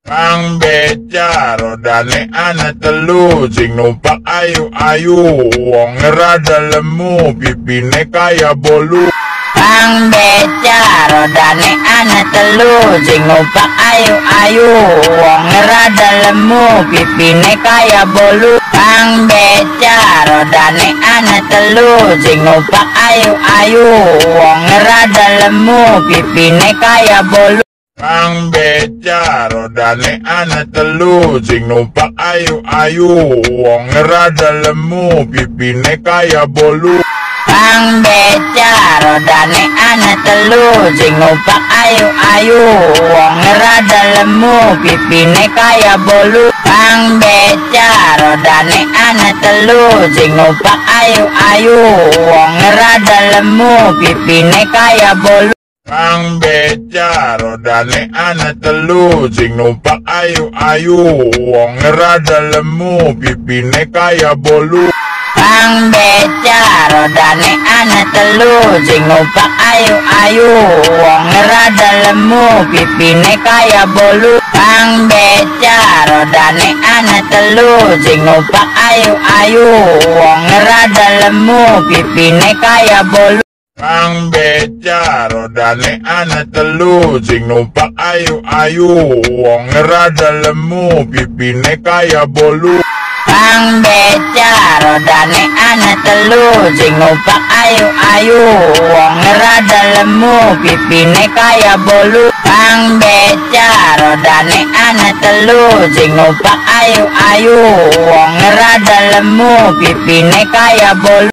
Kang beca rodane ana telu, sing numpak ayu-ayu, wong rada lemu, pipine kaya bolu. Kang beca rodane ana telu, sing numpak ayu-ayu, wong rada lemu, pipine kaya bolu. Kang beca rodane ana telu, sing numpak ayu-ayu, wong rada lemu, pipine kaya bolu. Kang beca rodane ana telu, sing numpak ayu-ayu, wong rada lemu, pipine kaya bolu. Kang beca rodane ana telu, sing numpak ayu-ayu, wong rada lemu, pipine kaya bolu. Kang beca rodane ana telu, sing numpak ayu-ayu, wong rada lemu, pipine kaya bolu. Kang beca rodane ana telu, sing numpak ayu-ayu, wong rada lemu, pipine kaya bolu. Kang beca rodane ana telu, sing numpak ayu-ayu, wong rada lemu, pipine kaya bolu. Kang beca rodane ana telu, sing numpak ayu-ayu, wong rada lemu, pipine kaya bolu. Kang beca rodane ana telu, sing numpak ayu-ayu, wong rada lemu, pipine kaya bolu. Kang beca rodane ana telu, sing numpak ayu-ayu, wong rada lemu, pipine kaya bolu. Kang beca rodane ana telu, sing numpak ayu-ayu, wong rada lemu, pipine kaya bolu.